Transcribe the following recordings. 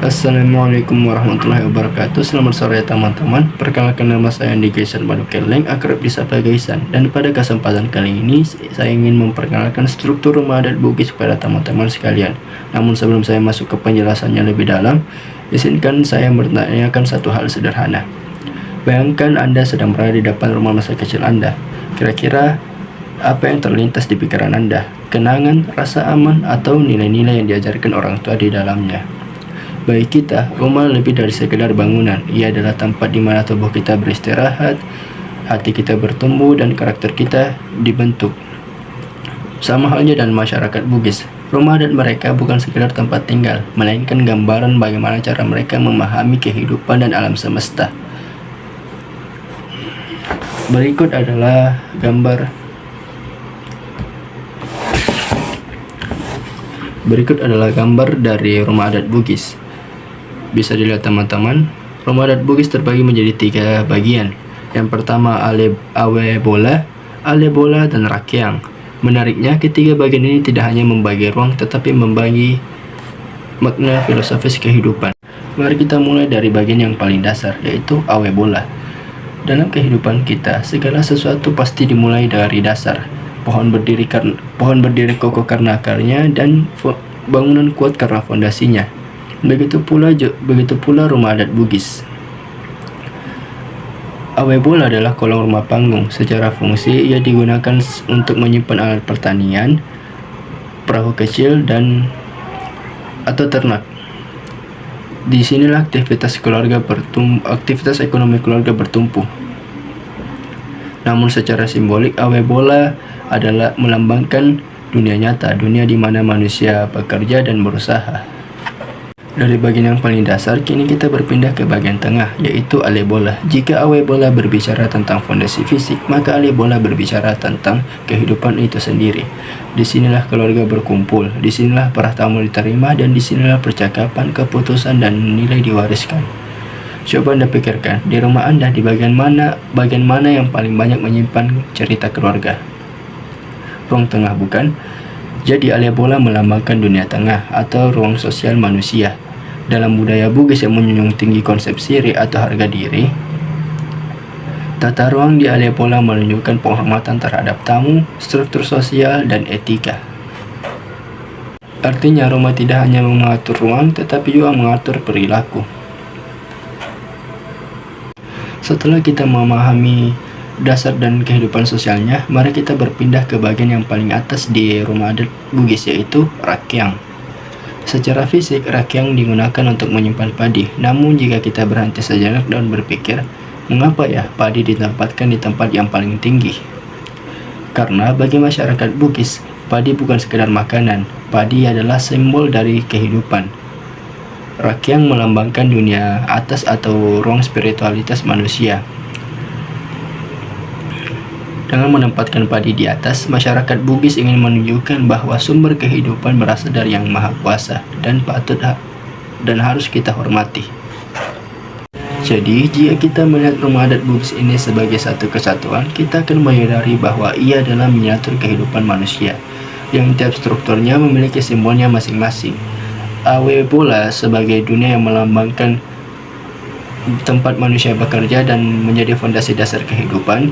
Assalamualaikum warahmatullahi wabarakatuh. Selamat sore teman-teman. Perkenalkan, nama saya Andi Gaisan Madukeleng, akrab disapa Gaisan. Dan pada kesempatan kali ini saya ingin memperkenalkan struktur rumah adat Bugis kepada teman-teman sekalian. Namun sebelum saya masuk ke penjelasannya lebih dalam, izinkan saya bertanyakan satu hal sederhana. Bayangkan Anda sedang berada di depan rumah masa kecil Anda. Kira-kira apa yang terlintas di pikiran Anda? Kenangan, rasa aman, atau nilai-nilai yang diajarkan orang tua di dalamnya? Bagi kita, rumah lebih dari sekedar bangunan. Ia adalah tempat di mana tubuh kita beristirahat, hati kita bertumbuh, dan karakter kita dibentuk. Sama halnya dengan masyarakat Bugis, rumah adat mereka bukan sekedar tempat tinggal, melainkan gambaran bagaimana cara mereka memahami kehidupan dan alam semesta. Berikut adalah gambar dari rumah adat Bugis. Bisa dilihat teman-teman, rumah adat Bugis terbagi menjadi 3 bagian. Yang pertama Awebola, Alebola, dan Rakyang. Menariknya, ketiga bagian ini tidak hanya membagi ruang, tetapi membagi makna filosofis kehidupan. Mari kita mulai dari bagian yang paling dasar, yaitu Awebola. Dalam kehidupan kita, segala sesuatu pasti dimulai dari dasar. Pohon berdiri kokoh karena akarnya, dan bangunan kuat karena fondasinya. Begitu pula rumah adat Bugis. Awebola adalah kolong rumah panggung. Secara fungsi, ia digunakan untuk menyimpan alat pertanian, perahu kecil, atau ternak. Disinilah aktivitas ekonomi keluarga bertumpu. Namun secara simbolik, Awebola adalah melambangkan dunia nyata, dunia di mana manusia bekerja dan berusaha. Dari bagian yang paling dasar, kini kita berpindah ke bagian tengah, yaitu Alebola. Jika Awebola berbicara tentang fondasi fisik, maka Alebola berbicara tentang kehidupan itu sendiri. Disinilah keluarga berkumpul, disinilah para tamu diterima, dan disinilah percakapan, keputusan, dan nilai diwariskan. Coba Anda pikirkan, di rumah Anda, di bagian mana yang paling banyak menyimpan cerita keluarga? Ruang tengah, bukan? Jadi Alebola melambangkan dunia tengah atau ruang sosial manusia. Dalam budaya Bugis yang menjunjung tinggi konsep siri atau harga diri, tata ruang di Alebola menunjukkan penghormatan terhadap tamu, struktur sosial, dan etika. Artinya rumah tidak hanya mengatur ruang, tetapi juga mengatur perilaku. Setelah kita memahami dasar dan kehidupan sosialnya, mari kita berpindah ke bagian yang paling atas di rumah adat Bugis, yaitu Rakyang. Secara fisik, Rakyang digunakan untuk menyimpan padi. Namun jika kita berhenti sejenak dan berpikir, mengapa ya padi ditempatkan di tempat yang paling tinggi? Karena bagi masyarakat Bugis, padi bukan sekedar makanan. Padi adalah simbol dari kehidupan. Rakyang melambangkan dunia atas atau ruang spiritualitas manusia. Dengan menempatkan padi di atas, masyarakat Bugis ingin menunjukkan bahwa sumber kehidupan berasal dari Yang Maha Kuasa dan harus kita hormati. Jadi, jika kita melihat rumah adat Bugis ini sebagai satu kesatuan, kita akan menyadari bahwa ia adalah miniatur kehidupan manusia, yang tiap strukturnya memiliki simbolnya masing-masing. Awebola sebagai dunia yang melambangkan tempat manusia bekerja dan menjadi fondasi dasar kehidupan.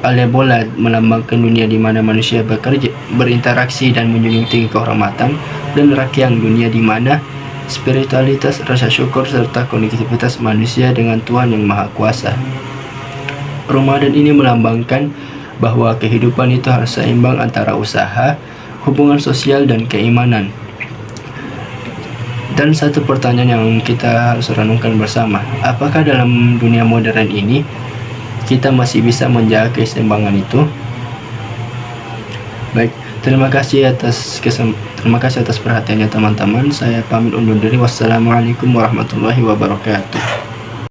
Alebola melambangkan dunia di mana manusia bekerja, berinteraksi, dan menjunjung tinggi kehormatan, dan Rakyang dunia di mana spiritualitas, rasa syukur, serta konektivitas manusia dengan Tuhan Yang Maha Kuasa. Rumah adat ini melambangkan bahwa kehidupan itu harus seimbang antara usaha, hubungan sosial, dan keimanan. Dan satu pertanyaan yang kita harus renungkan bersama, apakah dalam dunia modern ini kita masih bisa menjaga keseimbangan itu? Baik, terima kasih atas perhatiannya teman-teman. Saya pamit undur diri. Wassalamualaikum warahmatullahi wabarakatuh.